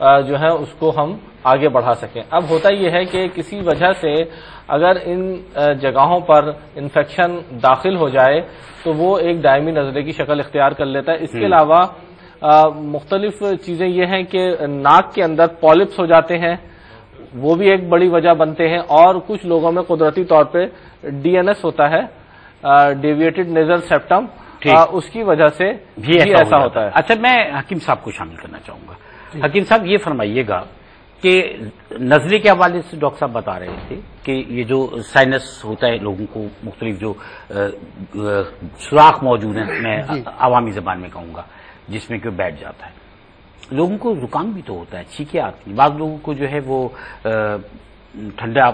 جو ہے اس کو ہم آگے بڑھا سکیں. اب ہوتا یہ ہے کہ کسی وجہ سے اگر ان جگہوں پر انفیکشن داخل ہو جائے تو وہ ایک دائمی نزلے کی شکل اختیار کر لیتا ہے. اس کے علاوہ مختلف چیزیں یہ ہیں کہ ناک کے اندر پالپس ہو جاتے ہیں، وہ بھی ایک بڑی وجہ بنتے ہیں. اور کچھ لوگوں میں قدرتی طور پہ DNS ہوتا ہے، ڈیویٹڈ نیزل سیپٹم، اس کی وجہ سے بھی ایسا ہوتا ہے. اچھا، میں حکیم صاحب کو شامل کرنا چاہوں گا. حکیم صاحب یہ فرمائیے گا کہ نزلے کے حوالے سے ڈاکٹر صاحب بتا رہے تھے کہ یہ جو سائنس ہوتا ہے لوگوں کو مختلف جو سوراخ موجود ہیں، میں عوامی زبان میں کہوں گا، جس میں کہ بیٹھ جاتا ہے. لوگوں کو زکام بھی تو ہوتا ہے، چھینکیں آتی ہیں. بعض لوگوں کو جو ہے وہ ٹھنڈا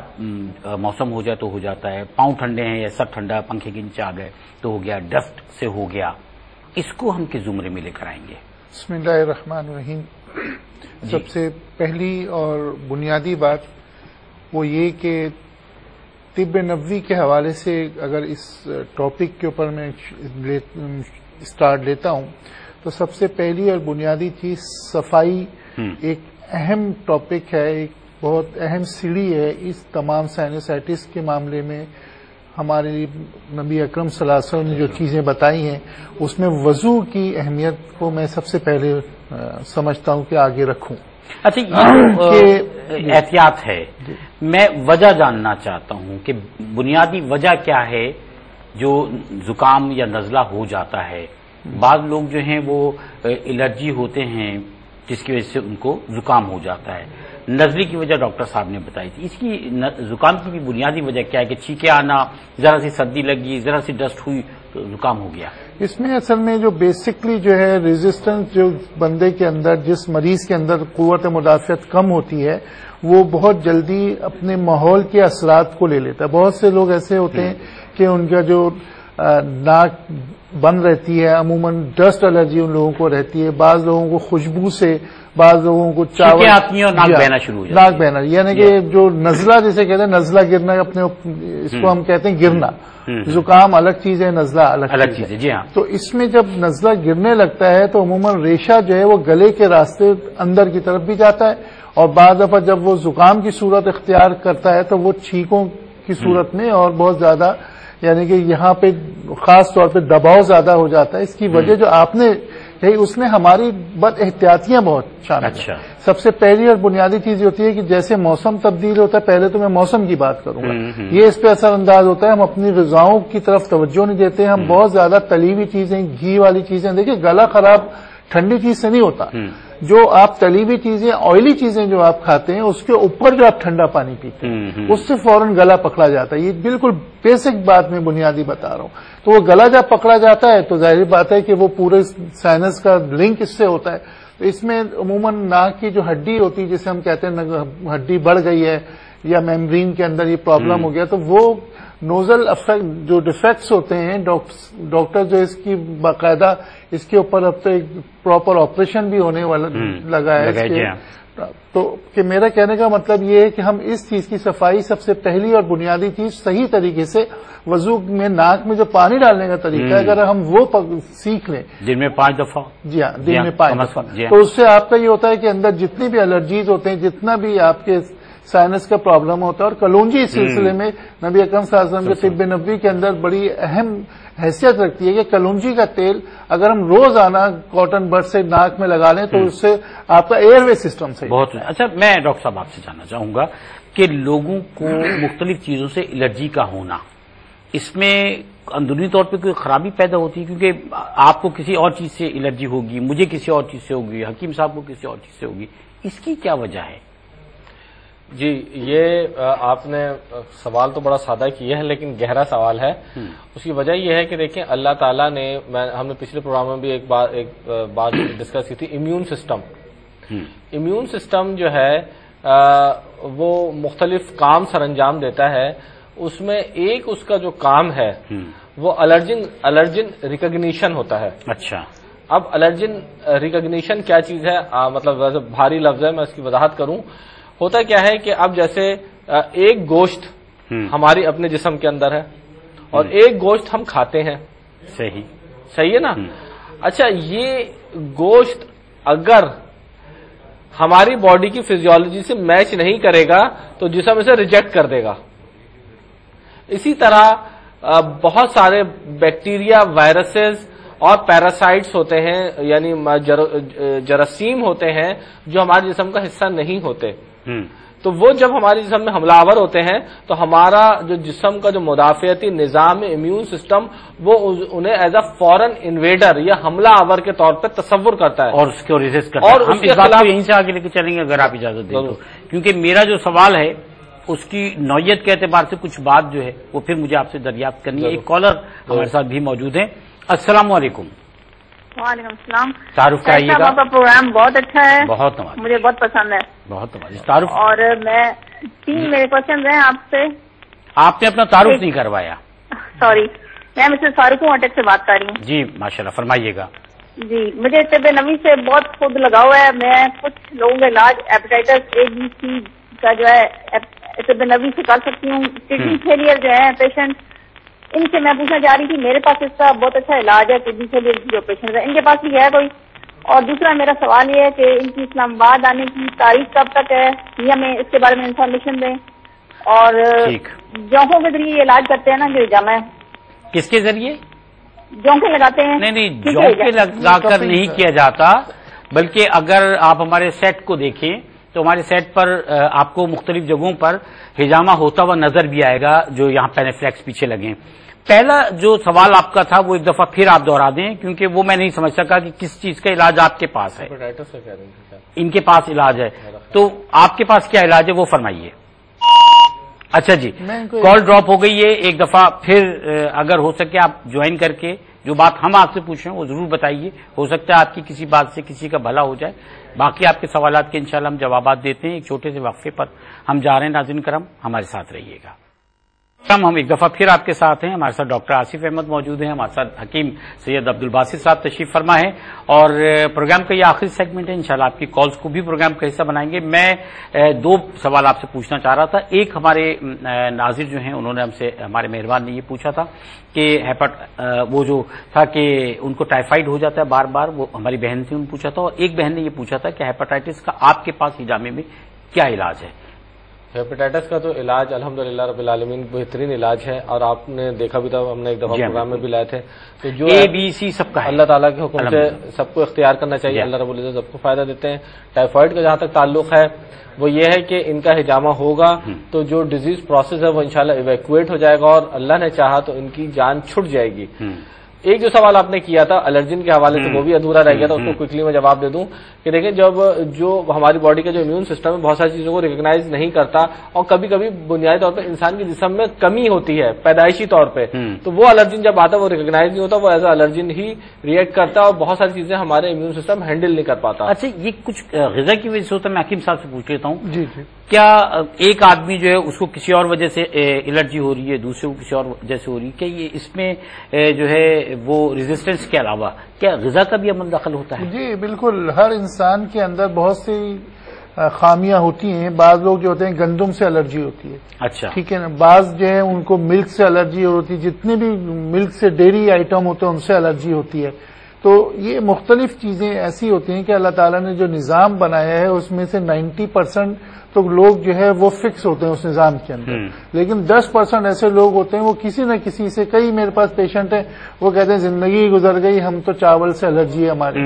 موسم ہو جائے تو ہو جاتا ہے، پاؤں ٹھنڈے ہیں یا سر ٹھنڈا، پنکھے کے نیچے آ گئے تو ہو گیا، ڈسٹ سے ہو گیا. اس کو ہم کس زمرے میں لے کر آئیں گے؟ بسم اللہ الرحمن الرحیم. سب سے پہلی اور بنیادی بات وہ یہ کہ طب نبوی کے حوالے سے اگر اس ٹاپک کے اوپر میں اسٹارٹ لیتا ہوں تو سب سے پہلی اور بنیادی چیز صفائی ایک اہم ٹاپک ہے، ایک بہت اہم سیڑھی ہے اس تمام سائنوسائٹس کے معاملے میں. ہمارے نبی اکرم صلی اللہ علیہ وسلم نے جو چیزیں بتائی ہیں اس میں وضو کی اہمیت کو میں سب سے پہلے سمجھتا ہوں کہ آگے رکھوں. اچھا، یہ احتیاط ہے. میں وجہ جاننا چاہتا ہوں کہ بنیادی وجہ کیا ہے جو زکام یا نزلہ ہو جاتا ہے. بعض لوگ جو ہیں وہ الرجی ہوتے ہیں جس کی وجہ سے ان کو زکام ہو جاتا ہے. نزلے کی وجہ ڈاکٹر صاحب نے بتائی تھی. اس کی زکام کی بھی بنیادی وجہ کیا ہے کہ چھینکیں آنا، ذرا سی سردی لگی، ذرا سی ڈسٹ ہوئی تو زکام ہو گیا؟ اس میں اصل میں جو بیسکلی جو ہے ریزسٹنس جو بندے کے اندر، جس مریض کے اندر قوت مدافعت کم ہوتی ہے، وہ بہت جلدی اپنے ماحول کے اثرات کو لے لیتا ہے. بہت سے لوگ ایسے ہوتے ہیں کہ ان کا جو ناک بند رہتی ہے، عموماً ڈسٹ الرجی ان لوگوں کو رہتی ہے. بعض لوگوں کو خوشبو سے، بعض لوگوں کو چاول آتی ہیں اور ناک بہنا شروع ہو جاتا ہے. ناک بہنا یعنی کہ جو نزلہ جسے کہتے ہیں، نزلہ گرنا، اپنے اس کو ہم کہتے ہیں گرنا. زکام الگ چیز ہے، نزلہ الگ چیز ہے. جی ہاں. تو اس میں جب نزلہ گرنے لگتا ہے تو عموماً ریشہ جو ہے وہ گلے کے راستے اندر کی طرف بھی جاتا ہے، اور بعض دفعہ جب وہ زکام کی صورت اختیار کرتا ہے تو وہ چھینکوں کی صورت میں اور بہت زیادہ، یعنی کہ یہاں پہ خاص طور پہ دباؤ زیادہ ہو جاتا ہے. اس کی وجہ جو آپ نے کہی اس میں ہماری بد احتیاطیاں بہت شامل ہیں. سب سے پہلی اور بنیادی چیز یہ ہوتی ہے کہ جیسے موسم تبدیل ہوتا ہے، پہلے تو میں موسم کی بات کروں گا، یہ اس پہ اثر انداز ہوتا ہے. ہم اپنی غذاؤں کی طرف توجہ نہیں دیتے، ہم بہت زیادہ تلی ہوئی چیزیں، گھی والی چیزیں. دیکھیں، گلا خراب ٹھنڈی چیز سے نہیں ہوتا. جو آپ تلی ہوئی چیزیں، آئلی چیزیں جو آپ کھاتے ہیں، اس کے اوپر جو آپ ٹھنڈا پانی پیتے ہیں، اس سے فوراً گلا پکڑا جاتا ہے. یہ بالکل بیسک بات میں بنیادی بتا رہا ہوں. تو وہ گلا جب پکڑا جاتا ہے تو ظاہر بات ہے کہ وہ پورے سائنس کا لنک اس سے ہوتا ہے. تو اس میں عموماً ناک کی جو ہڈی ہوتی ہے، جسے ہم کہتے ہیں ہڈی بڑھ گئی ہے یا میمبرین کے اندر یہ پرابلم ہو گیا، تو وہ نوزل افیکٹ جو ڈیفیکٹس ہوتے ہیں، ڈاکٹر جو اس کی باقاعدہ اس کے اوپر اب تو ایک پراپر آپریشن بھی ہونے والا لگا ہے. تو کہ میرا کہنے کا مطلب یہ ہے کہ ہم اس چیز کی صفائی سب سے پہلی اور بنیادی چیز صحیح طریقے سے وضو میں ناک میں جو پانی ڈالنے کا طریقہ ہے، اگر ہم وہ سیکھ لیں دن میں 5 دفعہ، جی ہاں، دن میں 5 دفعہ، تو اس سے آپ کا یہ ہوتا ہے کہ اندر جتنی بھی الرجیز ہوتے ہیں، جتنا بھی آپ کے سائنس کا پرابلم ہوتا ہے. اور کلونجی اس سلسلے میں نبی اکرم صلی اللہ علیہ وسلم کے طب نبوی کے اندر بڑی اہم حیثیت رکھتی ہے کہ کلونجی کا تیل اگر ہم روزانہ کاٹن بڈ سے ناک میں لگا لیں تو اس سے آپ کا ایئر وے سسٹم سے بہت. اچھا، میں ڈاکٹر صاحب آپ سے جاننا چاہوں گا کہ لوگوں کو مختلف چیزوں سے الرجی کا ہونا، اس میں اندرونی طور پہ کوئی خرابی پیدا ہوتی ہے؟ کیونکہ آپ کو کسی اور چیز سے الرجی ہوگی، مجھے کسی اور چیز سے ہوگی، حکیم صاحب کو کسی اور چیز سے ہوگی. اس کی کیا وجہ ہے؟ جی، یہ آپ نے سوال تو بڑا سادہ کیا ہے لیکن گہرا سوال ہے. اس کی وجہ یہ ہے کہ دیکھیں، اللہ تعالیٰ نے، ہم نے پچھلے پروگرام میں بھی ایک بات ڈسکس کی تھی، امیون سسٹم. امیون سسٹم جو ہے وہ مختلف کام سر انجام دیتا ہے. اس میں ایک اس کا جو کام ہے وہ الرجن ریکگنیشن ہوتا ہے. اچھا، اب الرجن ریکگنیشن کیا چیز ہے؟ مطلب ویسے بھاری لفظ ہے، میں اس کی وضاحت کروں. ہوتا کیا ہے کہ اب جیسے ایک گوشت ہماری اپنے جسم کے اندر ہے اور ایک گوشت ہم کھاتے ہیں. صحیح ہے نا؟ اچھا، یہ گوشت اگر ہماری باڈی کی فزیولوجی سے میچ نہیں کرے گا تو جسم اسے ریجیکٹ کر دے گا. اسی طرح بہت سارے بیکٹیریا، وائرسز اور پیراسائٹس ہوتے ہیں، یعنی جراثیم ہوتے ہیں جو ہمارے جسم کا حصہ نہیں ہوتے. تو وہ جب ہمارے جسم میں حملہ آور ہوتے ہیں تو ہمارا جو جسم کا جو مدافعتی نظام امیون سسٹم وہ انہیں ایز اے فورن انویڈر یا حملہ آور کے طور پہ تصور کرتا ہے اور اس کو ریزسٹ کرتا ہے. اور ہم اس بات کو یہیں سے آگے لے کے چلیں گے اگر آپ اجازت دیں تو، کیونکہ میرا جو سوال ہے اس کی نوعیت کے اعتبار سے کچھ بات جو ہے وہ پھر مجھے آپ سے دریافت کرنی ہے. ایک کالر ہمارے ساتھ بھی موجود ہیں. السلام علیکم. وعلیکم السلام. تعارف کرائیے گا. آپ کا پروگرام بہت اچھا ہے. بہت نماز. مجھے بہت پسند ہے. بہت نماز. تعارف. اور میں 3 میرے کوشچن ہیں آپ سے. آپ نے اپنا تعارف نہیں کروایا. سوری، میں مسز فاروق اٹک سے بات کر رہی ہوں. جی ماشاءاللہ، فرمائیے گا. جی، مجھے طب نبی سے بہت خود لگاؤ ہے. میں کچھ لوگوں کا علاج ہیپاٹائٹس اے بی سی کا جو ہے طب نبی سے کر سکتی ہوں. کڈنی فیلئر جو ہے پیشنٹ، ان سے میں پوچھنا چاہ رہی تھی. میرے پاس اس کا بہت اچھا علاج ہے کڈنی فیلئر جو پیشنٹ ہے، ان کے پاس بھی ہے کوئی؟ اور دوسرا میرا سوال یہ ہے کہ ان کی اسلام آباد آنے کی تاریخ کب تک ہے، یہ ہمیں اس کے بارے میں انفارمیشن دیں. اور جونکوں کے ذریعے یہ علاج کرتے ہیں نا جو جامع، کس کے ذریعے جونکے لگاتے ہیں؟ نہیں، جونکے لگا کر نہیں کیا جاتا، بلکہ اگر آپ ہمارے سیٹ کو دیکھیں تو ہمارے سیٹ پر آپ کو مختلف جگہوں پر ہجامہ ہوتا ہوا نظر بھی آئے گا جو یہاں پینیفلیکس پیچھے لگے ہیں. پہلا جو سوال آپ کا تھا وہ ایک دفعہ پھر آپ دوہرا دیں، کیونکہ وہ میں نہیں سمجھ سکا کہ کس چیز کا علاج آپ کے پاس ہے. ان کے پاس علاج ہے تو آپ کے پاس کیا علاج ہے وہ فرمائیے. اچھا جی، کال ڈراپ ہو گئی ہے. ایک دفعہ پھر اگر ہو سکے آپ جوائن کر کے جو بات ہم آپ سے پوچھ رہے ہیں وہ ضرور بتائیے. ہو سکتا ہے آپ کی کسی بات سے کسی کا بھلا ہو جائے. باقی آپ کے سوالات کے انشاءاللہ ہم جوابات دیتے ہیں. ایک چھوٹے سے وقفے پر ہم جا رہے ہیں. ناظرین کرام ہمارے ساتھ رہیے گا. ہم ایک دفعہ پھر آپ کے ساتھ ہیں. ہمارے ساتھ ڈاکٹر آصف احمد موجود ہیں. ہمارے ساتھ حکیم سید عبدالباسط صاحب تشریف فرما ہے. اور پروگرام کا یہ آخری سیگمنٹ ہے. انشاءاللہ آپ کی کالز کو بھی پروگرام کا حصہ بنائیں گے. میں 2 سوال آپ سے پوچھنا چاہ رہا تھا. ایک ہمارے ناظر جو ہیں انہوں نے ہم سے، ہمارے مہربان نے یہ پوچھا تھا کہ وہ جو تھا کہ ان کو ٹائیفائڈ ہو جاتا ہے بار بار، وہ ہماری بہن سے انہوں نے پوچھا تھا. اور ایک بہن نے یہ پوچھا تھا کہ ہیپاٹائٹس کا آپ کے پاس ہجامے میں کیا علاج ہے؟ ہیپاٹائٹس کا تو علاج الحمدللہ رب العالمین بہترین علاج ہے. اور آپ نے دیکھا بھی تھا، ہم نے ایک دفعہ پروگرام میں بھی لائے تھے. تو جو اے بی سی سب کا ہے، اللہ تعالیٰ کے حکم سے سب کو اختیار کرنا چاہیے. اللہ رب العزت سب کو فائدہ دیتے ہیں. ٹائیفائڈ کا جہاں تک تعلق ہے وہ یہ ہے کہ ان کا ہجامہ ہوگا تو جو ڈیزیز پروسیس ہے وہ انشاءاللہ ایویکویٹ ہو جائے گا اور اللہ نے چاہا تو ان کی جان چھٹ جائے گی. ایک جو سوال آپ نے کیا تھا الرجن کے حوالے سے وہ بھی ادھورا رہ گیا تھا، اس کو کوئکلی میں جواب دے دوں کہ دیکھیں جب جو ہماری باڈی کا جو امیون سسٹم ہے بہت ساری چیزوں کو ریکگنائز نہیں کرتا اور کبھی کبھی بنیادی طور پہ انسان کے جسم میں کمی ہوتی ہے پیدائشی طور پہ، تو وہ الرجن جب آتا ہے وہ ریکگنائز نہیں ہوتا، وہ as a allergen he react کرتا ہے اور بہت ساری چیزیں ہمارے امیون سسٹم ہینڈل نہیں کر پاتا. اچھا، یہ کچھ غذا کی وجہ سے ہوتا ہے؟ میں حکیم صاحب سے پوچھ لیتا ہوں. جی جی، کیا ایک آدمی جو ہے اس کو کسی اور وجہ سے الرجی ہو رہی ہے، دوسرے کو کسی اور وجہ سے ہو رہی ہے، کیا یہ اس میں جو ہے وہ ریزسٹنس کے علاوہ کیا غذا کا بھی عمل دخل ہوتا ہے؟ جی بالکل. ہر انسان کے اندر بہت سی خامیاں ہوتی ہیں. بعض لوگ جو ہوتے ہیں گندم سے الرجی ہوتی ہے. اچھا، ٹھیک ہے نا. بعض جو ہے ان کو ملک سے الرجی ہوتی ہے، جتنے بھی ملک سے ڈیری آئٹم ہوتے ہیں ان سے الرجی ہوتی ہے. تو یہ مختلف چیزیں ایسی ہوتی ہیں کہ اللہ تعالیٰ نے جو نظام بنایا ہے اس میں سے 90% تو لوگ جو ہے وہ فکس ہوتے ہیں اس نظام کے اندر، لیکن 10% ایسے لوگ ہوتے ہیں وہ کسی نہ کسی سے، کئی میرے پاس پیشنٹ ہیں وہ کہتے ہیں زندگی گزر گئی ہم تو چاول سے الرجی ہے ہماری.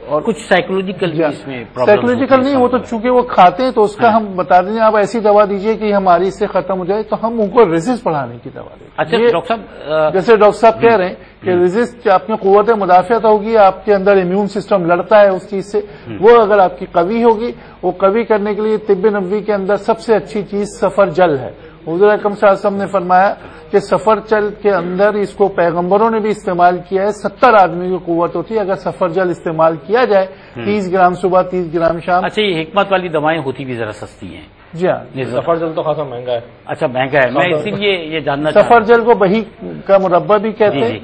اور کچھ سائیکولوجیکل سائیکولوجیکل نہیں، وہ تو چونکہ وہ کھاتے ہیں تو اس کا ہم بتا دیں آپ ایسی دوا دیجئے کہ ہماری اس سے ختم ہو جائے، تو ہم ان کو ریزسٹ بڑھانے کی دوا دیں. اچھا ڈاکٹر صاحب، جیسے ڈاکٹر صاحب کہہ رہے ہیں کہ ریزسٹ آپ کی قوت مدافعت ہوگی، آپ کے اندر امیون سسٹم لڑتا ہے اس چیز سے، وہ اگر آپ کی قوی ہوگی، وہ قوی کرنے کے لیے طب نبوی کے اندر سب سے اچھی چیز سفر جل ہے. حضور اکرم صلی اللہ علیہ وسلم نے فرمایا کہ سفر جل کے اندر اس کو پیغمبروں نے بھی استعمال کیا ہے. 70 آدمی کی قوت ہوتی ہے اگر سفر جل استعمال کیا جائے، 30 گرام صبح 30 گرام شام. اچھا، یہ حکمت والی دوائیں ہوتی بھی ذرا سستی ہیں. جی ہاں، سفر جل تو خاصا مہنگا ہے. اچھا مہنگا ہے، میں اسی لیے یہ جاننا سفر جل کو بہی کا مربع بھی کہتے ہیں.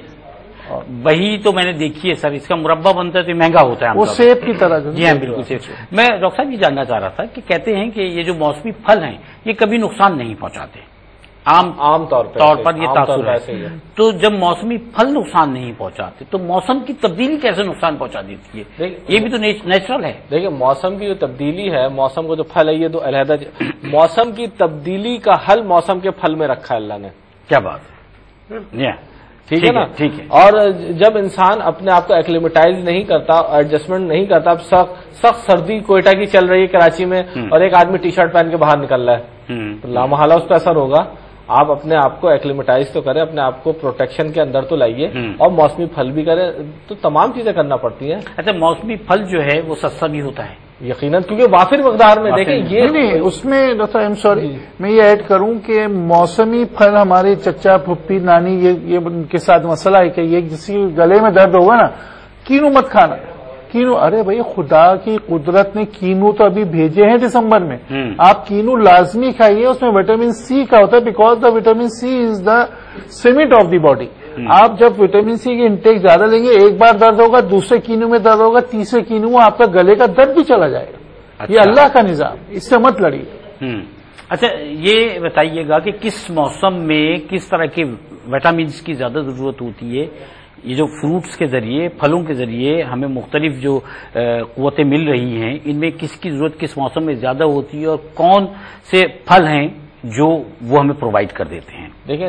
وہی تو میں نے دیکھی ہے سر، اس کا مربع بنتا ہے تو مہنگا ہوتا ہے، وہ سیب کی طرح. جی ہاں بالکل سیب. میں ڈاکٹر صاحب یہ جاننا چاہ رہا تھا کہ کہتے ہیں کہ یہ جو موسمی پھل ہیں یہ کبھی نقصان نہیں پہنچاتے. عام طور پر یہ تاثر ہے. تو جب موسمی پھل نقصان نہیں پہنچاتے تو موسم کی تبدیلی کیسے نقصان پہنچا دیتی ہے؟ یہ بھی تو نیچرل ہے. دیکھیں موسم کی جو تبدیلی ہے، موسم کو جو پھل ہے یہ تو علیحدہ، موسم کی تبدیلی کا حل موسم کے پھل میں رکھا ہے اللہ نے. کیا بات ہے، ٹھیک ہے نا. ٹھیک ہے. اور جب انسان اپنے آپ کو ایکلیمیٹائز نہیں کرتا، ایڈجسٹمنٹ نہیں کرتا، اب سخت سردی کوئٹہ کی چل رہی ہے کراچی میں اور ایک آدمی ٹی شرٹ پہن کے باہر نکل رہا ہے تو لامحالہ اس پہ اثر ہوگا. آپ اپنے آپ کو ایکلیمیٹائز تو کریں، اپنے آپ کو پروٹیکشن کے اندر تو لائیے اور موسمی پھل بھی کریں، تو تمام چیزیں کرنا پڑتی ہیں. اچھا موسمی پھل جو ہے وہ سستا بھی ہوتا ہے یقیناً، کیونکہ وافر مقدار میں. دیکھیں یہ نہیں اس میں ڈاکٹر ایم سوری میں یہ ایڈ کروں کہ موسمی پھل ہمارے چچا پھپھی نانی یہ ان کے ساتھ مسئلہ ہے کہ یہ کسی گلے میں درد ہوگا نا کینو مت کھانا. کینو، ارے بھائی خدا کی قدرت نے کینو تو ابھی بھیجے ہیں دسمبر میں، آپ کینو لازمی کھائیے، اس میں وٹامن سی کا ہوتا ہے because the vitamin C is the cement of the body. آپ جب وٹامن سی کی انٹیک زیادہ لیں گے ایک بار درد ہوگا، دوسرے کینو میں درد ہوگا، تیسرے کینو میں آپ کا گلے کا درد بھی چلا جائے گا. یہ اللہ کا نظام، اس سے مت لڑیے. اچھا یہ بتائیے گا کہ کس موسم میں کس طرح کے وٹامنس کی زیادہ ضرورت ہوتی ہے؟ یہ جو فروٹس کے ذریعے، پھلوں کے ذریعے ہمیں مختلف جو قوتیں مل رہی ہیں، ان میں کس کی ضرورت کس موسم میں زیادہ ہوتی ہے اور کون سے پھل ہیں جو وہ ہمیں پرووائڈ کر دیتے ہیں؟ دیکھیں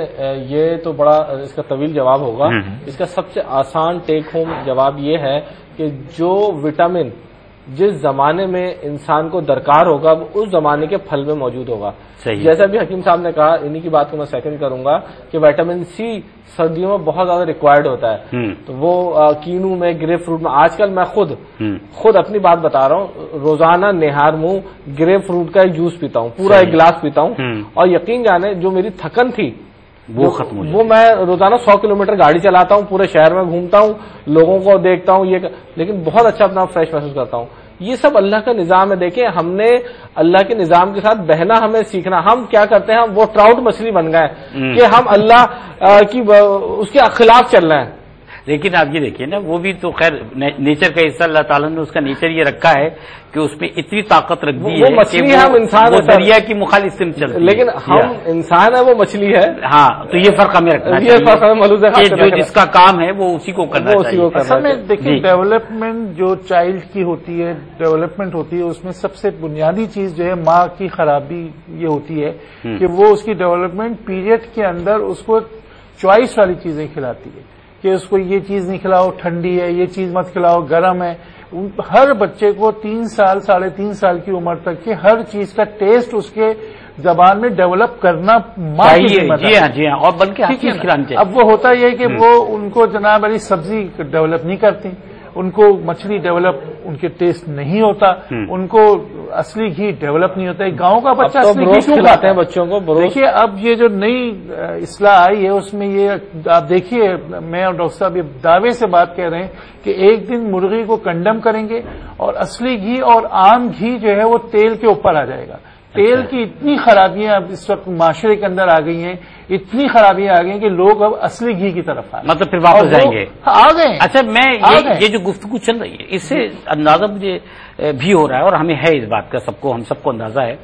یہ تو بڑا اس کا طویل جواب ہوگا. اس کا سب سے آسان ٹیک ہوم جواب یہ ہے کہ جو وٹامن جس زمانے میں انسان کو درکار ہوگا وہ اس زمانے کے پھل میں موجود ہوگا. جیسا بھی حکیم صاحب نے کہا، انہی کی بات کو میں سیکنڈ کروں گا کہ وٹامن سی سردیوں میں بہت زیادہ ریکوائرڈ ہوتا ہے. تو وہ کینو میں، گریپ فروٹ میں، آج کل میں خود اپنی بات بتا رہا ہوں، روزانہ نہار منہ گریپ فروٹ کا ایک جوس پیتا ہوں، پورا ایک گلاس پیتا ہوں، اور یقین جانے جو میری تھکن تھی وہ ختم ہو جائے. وہ میں روزانہ 100 کلومیٹر گاڑی چلاتا ہوں، پورے شہر میں گھومتا ہوں، لوگوں کو دیکھتا ہوں، لیکن بہت اچھا اپنا فریش محسوس کرتا ہوں. یہ سب اللہ کا نظام ہے. دیکھیں ہم نے اللہ کے نظام کے ساتھ بہنا ہمیں سیکھنا. ہم کیا کرتے ہیں، ہم وہ ٹراؤٹ مچھلی بن گئے کہ ہم اللہ کی اس کے خلاف چل رہے ہیں. لیکن آپ یہ دیکھیے نا، وہ بھی تو خیر نیچر کا حصہ، اللہ تعالیٰ نے اس کا نیچر یہ رکھا ہے کہ اس میں اتنی طاقت رکھ دی ہے مچھلی ہم انسان دریا کی مخالف سمت چلتی ہے، لیکن ہم انسان ہے وہ مچھلی ہے. ہاں تو یہ فرق ہمیں رکھنا چاہیے کہ جو جس کا کام ہے وہ اسی کو کرنا چاہیے. اصل میں دیکھیں ڈیولپمنٹ جو چائلڈ کی ہوتی ہے، ڈیولپمنٹ ہوتی ہے، اس میں سب سے بنیادی چیز جو ہے ماں کی خرابی یہ ہوتی ہے کہ وہ اس کی ڈیولپمنٹ پیریڈ کے اندر اس کو چوائس والی چیزیں کھلاتی ہے کہ اس کو یہ چیز نہیں کھلاؤ ٹھنڈی ہے، یہ چیز مت کھلاؤ گرم ہے. ہر بچے کو 3 سال 3.5 سال کی عمر تک کے ہر چیز کا ٹیسٹ اس کے زبان میں ڈیولپ کرنا چاہیے. جی ہاں اور بلکہ ہر چیز کھلانی چاہیے. اب وہ ہوتا یہ کہ وہ ان کو جناب علی سبزی ڈیولپ نہیں کرتی، ان کو مچھلی ڈیولپ ان کے ٹیسٹ نہیں ہوتا، ان کو اصلی گھی ڈیولپ نہیں ہوتا ہے. گاؤں کا بچہ اصلی گھی کیوں کھلاتے ہیں بچوں کو؟ دیکھیے اب یہ جو نئی اصلاح آئی ہے اس میں یہ آپ دیکھیے، میں اور ڈاکٹر صاحب یہ دعوے سے بات کہہ رہے ہیں کہ ایک دن مرغی کو کنڈم کریں گے اور اصلی گھی اور عام گھی جو ہے وہ تیل کے اوپر آ جائے گا. تیل کی اتنی خرابیاں اب اس وقت معاشرے کے اندر آ گئی ہیں، اتنی خرابیاں آ گئی ہیں کہ لوگ اب اصلی گھی کی طرف مطلب پھر واپس جائیں گے. آ گئے. اچھا میں یہ جو گفتگو چل رہی ہے اس سے اندازہ مجھے بھی ہو رہا ہے اور ہمیں ہے اس بات کا، ہم سب کو اندازہ ہے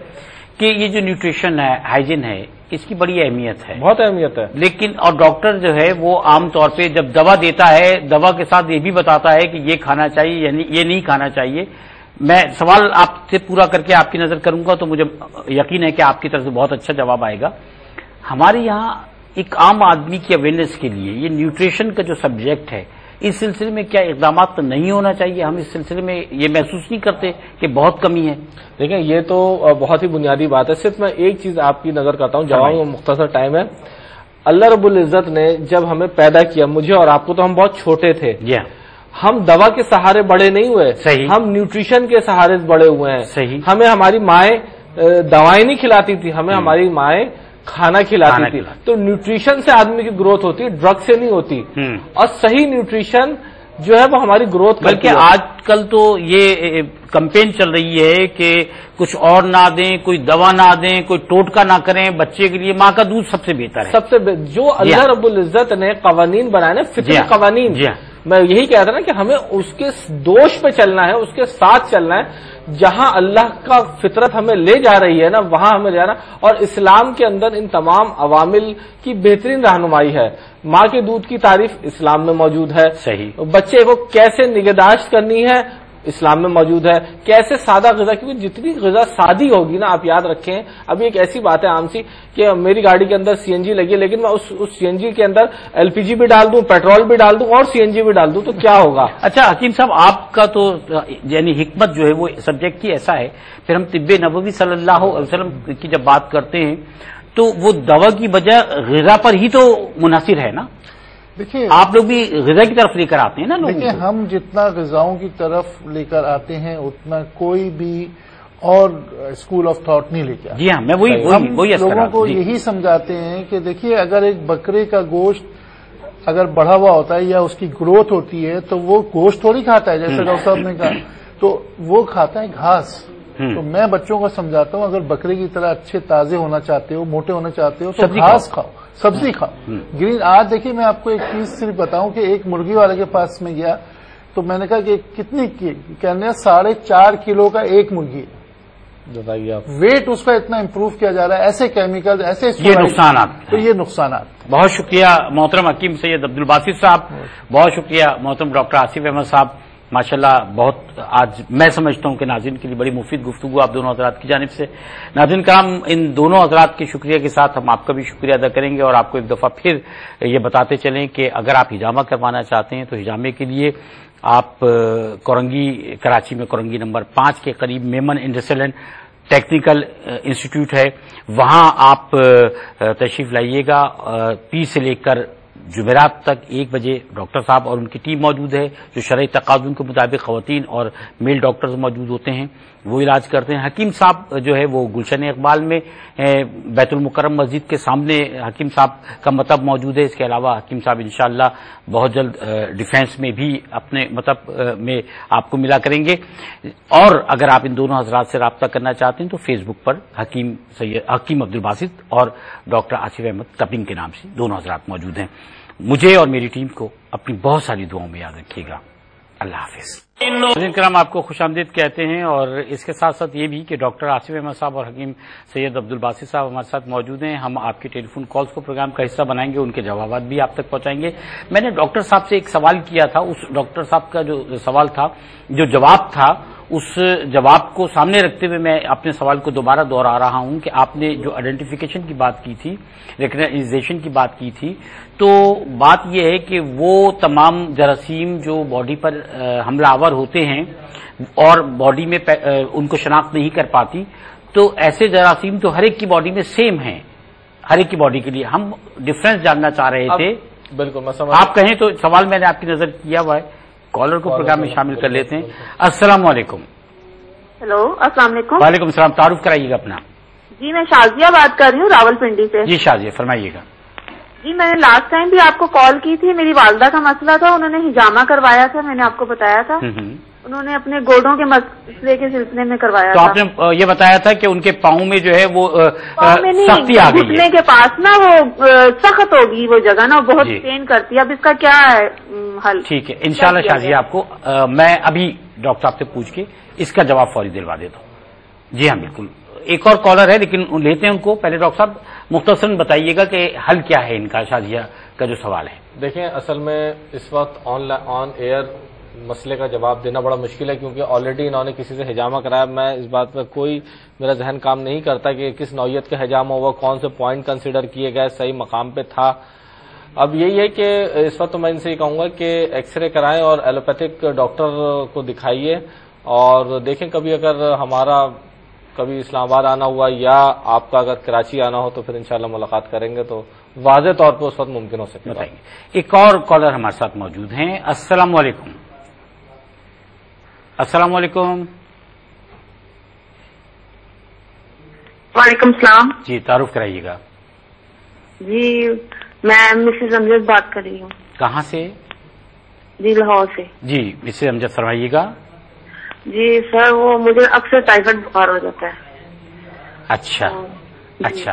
کہ یہ جو نیوٹریشن ہے، ہائیجین ہے، اس کی بڑی اہمیت ہے، بہت اہمیت ہے. لیکن اور ڈاکٹر جو ہے وہ عام طور پہ جب دوا دیتا ہے، دوا کے ساتھ یہ بھی بتاتا ہے کہ یہ کھانا چاہیے یعنی یہ نہیں کھانا چاہیے. میں سوال آپ سے پورا کر کے آپ کی نظر کروں گا تو مجھے یقین ہے کہ آپ کی طرف سے بہت اچھا جواب آئے گا. ہمارے یہاں ایک عام آدمی کی اویئرنیس کے لیے یہ نیوٹریشن کا جو سبجیکٹ ہے، اس سلسلے میں کیا اقدامات نہیں ہونا چاہیے؟ ہم اس سلسلے میں یہ محسوس نہیں کرتے کہ بہت کمی ہے؟ دیکھیں یہ تو بہت ہی بنیادی بات ہے. صرف میں ایک چیز آپ کی نظر کرتا ہوں، جواب میں مختصر ٹائم ہے. اللہ رب العزت نے جب ہمیں پیدا کیا، مجھے اور آپ کو، تو ہم بہت چھوٹے تھے. ہم دوا کے سہارے بڑے نہیں ہوئے، صحیح. ہم نیوٹریشن کے سہارے بڑے ہوئے ہیں. صحیح. ہمیں ہماری مائیں دوائیں نہیں کھلاتی تھی، ہمیں ہماری مائیں کھانا کھلاتی تھی. تو نیوٹریشن سے آدمی کی گروتھ ہوتی ہے، ڈرگ سے نہیں ہوتی. اور صحیح نیوٹریشن جو ہے وہ ہماری گروتھ. بلکہ آج کل تو یہ کمپین چل رہی ہے کہ کچھ اور نہ دیں، کوئی دوا نہ دیں، کوئی ٹوٹکا نہ کریں، بچے کے لیے ماں کا دودھ سب سے بہتر ہے. جو اللہ رب العزت نے قوانین بنائے نا، فطری قوانین، میں یہی کہتا نا کہ ہمیں اس کے دوش پہ چلنا ہے، اس کے ساتھ چلنا ہے، جہاں اللہ کا فطرت ہمیں لے جا رہی ہے نا وہاں ہمیں جانا، اور اسلام کے اندر ان تمام عوامل کی بہترین رہنمائی ہے۔ ماں کے دودھ کی تعریف اسلام میں موجود ہے، صحیح، بچے کو کیسے نگہداشت کرنی ہے اسلام میں موجود ہے، کیسے سادہ غذا، کیونکہ جتنی غذا سادی ہوگی نا، آپ یاد رکھیں ابھی ایک ایسی بات ہے عام سی کہ میری گاڑی کے اندر سی این جی لگی ہے، لیکن میں اس سی این جی کے اندر ایل پی جی بھی ڈال دوں، پیٹرول بھی ڈال دوں اور سی این جی بھی ڈال دوں تو کیا ہوگا؟ اچھا حکیم صاحب، آپ کا تو یعنی حکمت جو ہے وہ سبجیکٹ ہی ایسا ہے، پھر ہم طب نبوی صلی اللہ علیہ وسلم کی جب بات کرتے ہیں تو وہ دوا کی بجائے غذا پر ہی تو منحصر ہے نا؟ دیکھیے آپ لوگ بھی غذا کی طرف لے کر آتے ہیں نا لوگوں دیکھیں کو؟ ہم جتنا غذاؤں کی طرف لے کر آتے ہیں اتنا کوئی بھی اور اسکول آف تھاٹ نہیں لے کے آتے۔ جی ہاں، میں وہی لوگوں کو یہی سمجھاتے ہیں کہ دیکھیے اگر ایک بکرے کا گوشت اگر بڑھا ہوا ہوتا ہے یا اس کی گروتھ ہوتی ہے تو وہ گوشت تھوڑی کھاتا ہے، جیسے ڈاکٹر صاحب نے کہا، تو وہ کھاتا ہے گھاس۔ تو میں بچوں کو سمجھاتا ہوں اگر بکرے کی طرح اچھے تازے ہونا چاہتے ہو، موٹے ہونا چاہتے ہو تو گھاس کھاؤ، سبزی کھاؤ، گرین۔ آج دیکھیے میں آپ کو ایک چیز صرف بتاؤں کہ ایک مرغی والے کے پاس میں گیا تو میں نے کہا کہ کتنی کہنے 4.5 کلو کا ایک مرغی ہے، بتائیے آپ، ویٹ اس کا اتنا امپروو کیا جا رہا ہے، ایسے کیمیکل، ایسے یہ نقصانات، تو یہ نقصانات۔ بہت شکریہ محترم حکیم سید عبدالباسط صاحب، بہت شکریہ محترم ڈاکٹر آصف احمد صاحب، ماشاءاللہ بہت آج میں سمجھتا ہوں کہ ناظرین کے لیے بڑی مفید گفتگو آپ دونوں حضرات کی جانب سے۔ ناظرین کرام، ان دونوں حضرات کے شکریہ کے ساتھ ہم آپ کا بھی شکریہ ادا کریں گے اور آپ کو ایک دفعہ پھر یہ بتاتے چلیں کہ اگر آپ ہجامہ کروانا چاہتے ہیں تو ہجامے کے لیے آپ کورنگی، کراچی میں کورنگی نمبر 5 کے قریب Memon industrial and technical institute ہے، وہاں آپ تشریف لائیے گا۔ 30 سے لے کر جمعرات تک 1 بجے ڈاکٹر صاحب اور ان کی ٹیم موجود ہے جو شرعی تقاضوں کے مطابق خواتین اور میل ڈاکٹرز موجود ہوتے ہیں، وہ علاج کرتے ہیں۔ حکیم صاحب جو ہے وہ گلشن اقبال میں بیت المکرم مسجد کے سامنے حکیم صاحب کا مطب موجود ہے۔ اس کے علاوہ حکیم صاحب انشاءاللہ بہت جلد ڈیفینس میں بھی اپنے مطب میں آپ کو ملا کریں گے، اور اگر آپ ان دونوں حضرات سے رابطہ کرنا چاہتے ہیں تو فیس بک پر حکیم عبدالباسط اور ڈاکٹر آصف احمد کپنگ کے نام سے دونوں حضرات موجود ہیں۔ مجھے اور میری ٹیم کو اپنی بہت ساری دعاؤں میں یاد رکھیے گا۔ اللہ حافظ۔ ناظرین کرام، آپ کو خوش آمدید کہتے ہیں، اور اس کے ساتھ ساتھ یہ بھی کہ ڈاکٹر آصف احمد صاحب اور حکیم سید عبدالباسط صاحب ہمارے ساتھ موجود ہیں۔ ہم آپ کے ٹیلی فون کالز کو پروگرام کا حصہ بنائیں گے، ان کے جوابات بھی آپ تک پہنچائیں گے۔ میں نے ڈاکٹر صاحب سے ایک سوال کیا تھا، اس ڈاکٹر صاحب کا جو سوال تھا، جو جواب تھا، اس جواب کو سامنے رکھتے ہوئے میں اپنے سوال کو دوبارہ دہرا رہا ہوں کہ آپ نے جو آئیڈینٹیفیکیشن کی بات کی تھی، ریکگنائزیشن کی بات کی تھی، تو بات یہ ہے کہ وہ تمام جراثیم جو باڈی پر حملہ آور ہوتے ہیں اور باڈی میں ان کو شناخت نہیں کر پاتی، تو ایسے جراثیم تو ہر ایک کی باڈی میں سیم ہیں، ہر ایک کی باڈی کے لیے ہم ڈفرینس جاننا چاہ رہے تھے۔ بالکل میں سمجھ، آپ کہیں تو سوال میں نے آپ کی نظر کیا ہوا ہے، کالر کو پروگرام میں شامل کر لیتے ہیں۔ السلام علیکم۔ ہیلو، السلام علیکم۔ وعلیکم السلام، تعارف کرائیے گا اپنا۔ جی میں شازیہ بات کر رہی ہوں راول پنڈی سے۔ جی شازیہ، فرمائیے گا۔ جی میں نے لاسٹ ٹائم بھی آپ کو کال کی تھی، میری والدہ کا مسئلہ تھا، انہوں نے ہجامہ کروایا تھا، میں نے آپ کو بتایا تھا، انہوں نے اپنے گوڈوں کے مسئلے کے سلسلے میں کروایا تو تھا۔ آپ نے یہ بتایا تھا کہ ان کے پاؤں میں جو ہے وہ سختی آ گئی ہے، گھٹنے کے پاس نا وہ سخت ہوگی وہ جگہ نا، بہت پین کرتی ہے، اب اس کا کیا ہے حل؟ ٹھیک ہے انشاءاللہ شازیہ، آپ کو میں ابھی ڈاکٹر صاحب سے پوچھ کے اس کا جواب فوری دلوا دیتا ہوں۔ جی ہاں بالکل، ایک اور کالر ہے لیکن لیتے ہیں ان کو، پہلے ڈاکٹر صاحب مختصراً بتائیے گا کہ حل کیا ہے ان کا، شازیہ کا جو سوال ہے۔ دیکھیں اصل میں اس وقت آن ایئر مسئلے کا جواب دینا بڑا مشکل ہے، کیونکہ آلریڈی انہوں نے کسی سے ہجامہ کرایا۔ میں اس بات پہ کوئی میرا ذہن کام نہیں کرتا کہ کس نوعیت کا ہجامہ ہوا، کون سے پوائنٹ کنسیڈر کیے گئے، صحیح مقام پہ تھا۔ اب یہی ہے کہ اس وقت تو میں ان سے یہ کہوں گا کہ ایکس رے کرائیں اور ایلوپیتھک ڈاکٹر کو دکھائیے، اور دیکھیں کبھی اگر ہمارا کبھی اسلام آباد آنا ہوا یا آپ کا اگر کراچی آنا ہو تو پھر انشاءاللہ ملاقات کریں گے تو واضح طور پہ اس وقت ممکن ہو سکتا ہے۔ بتائیے، ایک اور کالر ہمارے ساتھ موجود ہیں۔ السلام علیکم۔ السلام علیکم۔ وعلیکم السلام۔ جی تعارف کرائیے گا۔ جی میں مسز امجد بات کر رہی ہوں۔ کہاں سے؟ جی لاہور سے۔ جی مسز امجد فرمائیے گا۔ جی سر، وہ مجھے اکثر ٹائیفائڈ بخار ہو جاتا ہے۔ اچھا اچھا،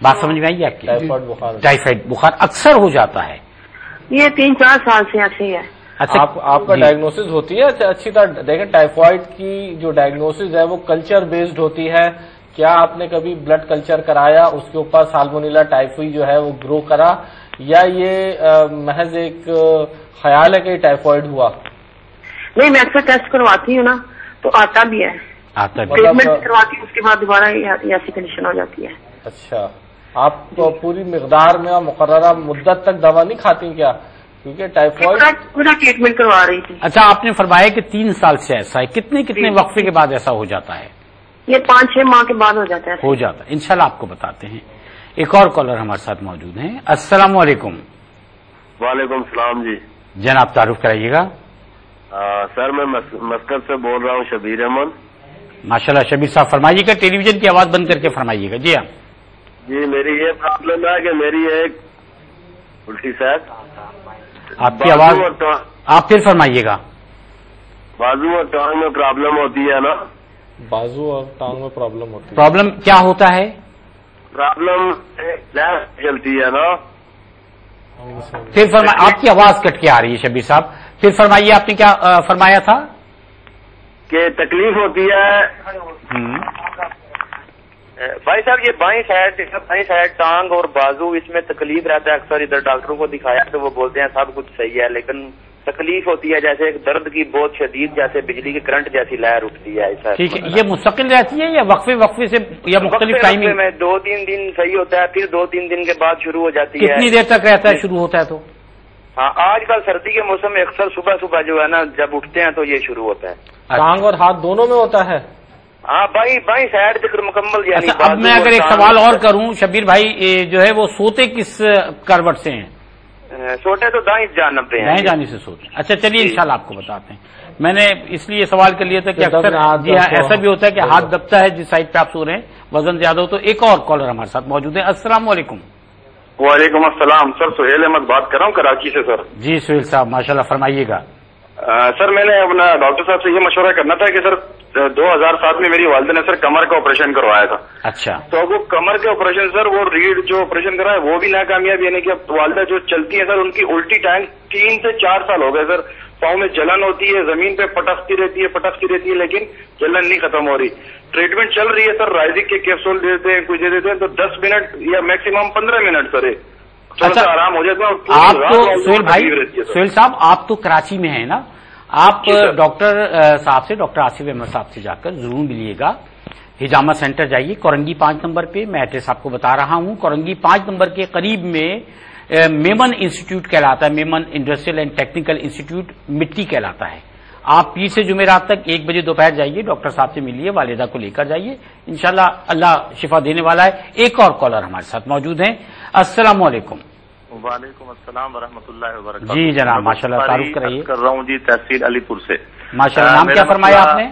بات سمجھ میں آئی آپ کی؟ ٹائیفائڈ بخار، ٹائیفائڈ بخار اکثر ہو جاتا ہے؟ یہ 3-4 سال سے ایسے ہی ہے۔ اچھا آپ کا ڈائگنوسس ہوتی ہے اچھی طرح؟ دیکھیں ٹائیفائڈ کی جو ڈائگنوسس ہے وہ کلچر بیسڈ ہوتی ہے. کیا آپ نے کبھی بلڈ کلچر کرایا، اس کے اوپر سالمونیلا ٹائیفی جو ہے وہ گرو کرا، یا یہ محض ایک خیال ہے کہ ٹائیفائڈ ہوا؟ نہیں، میں اکثر ٹیسٹ کرواتی ہوں نا تو آتا بھی ہے، ٹریٹمنٹ کرواتی ہوں، اس کے بعد دوبارہ ایسی کنڈیشن ہو جاتی ہے. اچھا، آپ تو پوری مقدار میں اور مقررہ مدت تک دوا نہیں کھاتی کیا؟ کیونکہ ٹائیفائڈ پورا ٹریٹمنٹ کروا رہی تھی. اچھا، آپ نے فرمایا کہ 3 سال سے ایسا ہے، کتنے وقفے کے بعد ایسا ہو جاتا ہے؟ یہ 5-6 ماہ کے بعد ہو جاتا ہے. ہو جاتا ہے، انشاءاللہ آپ کو بتاتے ہیں. ایک اور کالر ہمارے ساتھ موجود ہیں. السلام علیکم. وعلیکم السلام جی. جناب تعارف کرائیے گا. سر میں مسکت سے بول رہا ہوں، شبیر احمد. ماشاءاللہ شبیر صاحب فرمائیے گا، ٹیلی ویژن کی آواز بند کر کے فرمائیے گا. جی ہاں جی، میری یہ پرابلم ہے کہ میری ایک الٹی صاحب آپ کی آواز آپ پھر فرمائیے گا. بازو اور ٹانگ میں پرابلم ہوتی ہے نا؟ بازو اور ٹانگ میں پرابلم ہوتی ہے. پرابلم کیا ہوتا ہے؟ پرابلم چلتی ہے نا. پھر آپ کی آواز کٹ کے آ رہی ہے شبیر صاحب، پھر فرمائیے آپ نے کیا فرمایا تھا؟ کہ تکلیف ہوتی ہے بھائی صاحب، یہ بائیں سائڈ ٹانگ اور بازو، اس میں تکلیف رہتا ہے. اکثر ادھر ڈاکٹروں کو دکھایا تو وہ بولتے ہیں سب کچھ صحیح ہے، لیکن تکلیف ہوتی ہے جیسے ایک درد کی بہت شدید، جیسے بجلی کی کرنٹ جیسی لہر اٹھتی ہے. ایسا ٹھیک ہے، یہ مستقل رہتی ہے یا وقفے سے یا مختلف ٹائمنگ میں؟ 2-3 دن صحیح ہوتا ہے، پھر 2-3 دن کے بعد شروع ہو جاتی ہے. کتنی دیر تک رہتا ہے شروع ہوتا ہے تو؟ ہاں، آج کل سردی کے موسم میں اکثر صبح جو ہے نا جب اٹھتے ہیں تو یہ شروع ہوتا ہے. ٹانگ اور ہاتھ دونوں میں ہوتا ہے؟ ہاں، بائیں سائڈ تک مکمل. یعنی اچھا، اب میں اگر ایک سوال اور کروں شبیر بھائی، جو ہے وہ سوتے کس کروٹ سے ہیں؟ سوتے تو دائیں جانب پہ ہیں. دائیں جانب سے سوتے. اچھا چلیے انشاءاللہ آپ کو بتاتے ہیں. میں نے اس لیے سوال کر لیا تھا کہ اکثر جی ہاں ایسا بھی ہوتا ہے کہ ہاتھ دبتا ہے جس سائڈ پہ آپ سو رہے ہیں، وزن زیادہ ہو. تو ایک اور کالر ہمارے ساتھ موجود ہے. السلام علیکم. وعلیکم السلام سر، سہیل احمد بات کر رہا ہوں کراچی سے. سر جی سہیل صاحب ماشاءاللہ فرمائیے گا. سر میں نے اپنا ڈاکٹر صاحب سے یہ مشورہ کرنا تھا کہ سر 2007 میں میری والدہ نے سر کمر کا آپریشن کروایا تھا. اچھا. تو وہ کمر کے آپریشن سر، وہ ریڑھ جو آپریشن کرا ہے وہ بھی ناکامیاب، یعنی کہ والدہ جو چلتی ہے سر ان کی الٹی ٹانگ 3 سے 4 سال ہو گئے سر. پاؤں میں جلن ہوتی ہے، زمین پہ پٹکتی رہتی ہے لیکن جلن نہیں ختم ہو رہی. ٹریٹمنٹ چل رہی ہے سر، رائزک کے کیپسول دیتے ہیں، کچھ دے دیتے ہیں تو 10 منٹ یا میکسیمم 15 منٹ سر اچھا آرام ہو جاتا ہے. آپ تو سہیل صاحب آپ تو کراچی میں ہیں نا، آپ ڈاکٹر صاحب سے، ڈاکٹر آصف احمد صاحب سے جا کر ضرور ملیے گا. ہجامہ سینٹر جائیے، کورنگی 5 نمبر پہ. میں ایڈریس آپ کو بتا رہا ہوں. کورنگی 5 نمبر کے قریب میں میمن انسٹیٹیوٹ کہلاتا ہے، Memon industrial and technical institute مٹی کہلاتا ہے. آپ 20 سے جمعرات تک 1 بجے دوپہر جائیے، ڈاکٹر صاحب سے ملیے، والدہ کو لے کر جائیے، انشاءاللہ اللہ شفا دینے والا ہے. ایک اور کالر ہمارے ساتھ موجود ہیں. السلام علیکم. وعلیکم السلام ورحمۃ اللہ وبرکاتہ. جی جناب ماشاءاللہ تعارف کرائیے. کر رہا ہوں جی تحصیل علی پور سے. ماشاءاللہ نام کیا فرمایا آپ نے؟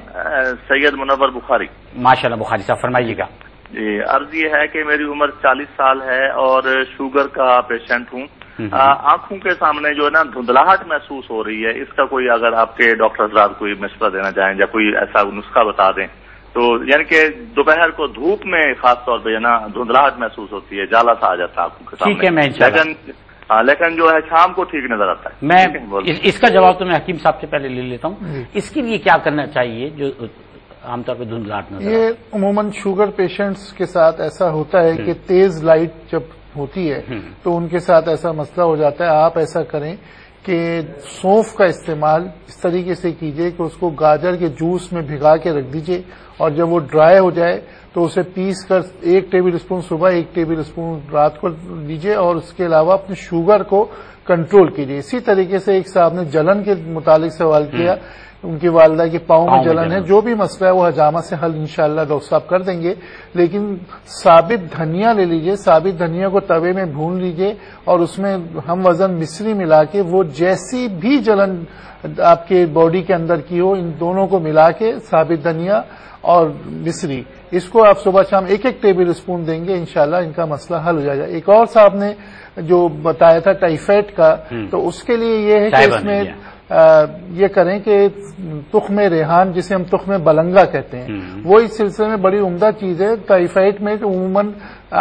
سید منور بخاری. ماشاءاللہ بخاری صاحب فرمائیے گا. جی، عرض یہ ہے کہ میری عمر 40 سال ہے اور شوگر کا پیشنٹ ہوں. آنکھوں کے سامنے جو ہے نا دھندلاہٹ محسوس ہو رہی ہے. اس کا کوئی اگر آپ کے ڈاکٹر حضرات کوئی مشورہ دینا چاہیں یا کوئی ایسا نسخہ بتا دیں تو، یعنی کہ دوپہر کو دھوپ میں خاص طور پہ نا دھندلاہٹ محسوس ہوتی ہے، جالا سا آ جاتا ہے آنکھوں کے سامنے. ٹھیک ہے، میں لیکن جو ہے شام کو ٹھیک نظر آتا ہے. میں اس کا جواب تو میں حکیم صاحب سے پہلے لے لیتا ہوں. اس کے لیے کیا کرنا چاہیے جو عام طور پہ دھندلاہٹ نظر؟ یہ عموماً شوگر پیشنٹس کے ساتھ ایسا ہوتا ہے کہ تیز لائٹ جب ہوتی ہے تو ان کے ساتھ ایسا مسئلہ ہو جاتا ہے. آپ ایسا کریں کہ سونف کا استعمال اس طریقے سے کیجئے کہ اس کو گاجر کے جوس میں بھگا کے رکھ دیجئے اور جب وہ ڈرائی ہو جائے تو اسے پیس کر 1 ٹیبل اسپون صبح 1 ٹیبل اسپون رات کو لیجئے اور اس کے علاوہ اپنے شوگر کو کنٹرول کیجئے. اسی طریقے سے ایک صاحب نے جلن کے متعلق سوال کیا، ان کی والدہ کے پاؤں میں جلن ہے. جو بھی مسئلہ ہے وہ حجامہ سے حل انشاءاللہ ڈاکٹر صاحب کر دیں گے. لیکن ثابت دھنیا لے لیجئے، ثابت دھنیا کو توے میں بھون لیجئے اور اس میں ہم وزن مصری ملا کے وہ جیسی بھی جلن آپ کے باڈی کے اندر کی ہو ان دونوں کو ملا کے ثابت دھنیا اور مصری اس کو آپ صبح شام 1 ٹیبل اسپون دیں گے، انشاءاللہ ان کا مسئلہ حل ہو جائے گا. ایک اور صاحب نے جو بتایا تھا ٹائیفائڈ کا، تو اس کے لیے یہ ہے کہ اس میں یہ کریں کہ تخم ریحان جسے ہم تخم بلنگا کہتے ہیں وہ اس سلسلے میں بڑی عمدہ چیز ہے. ٹائیفائڈ میں عموماً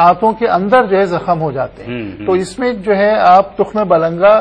آنتوں کے اندر جو ہے زخم ہو جاتے ہیں تو اس میں جو ہے آپ تخم بلنگا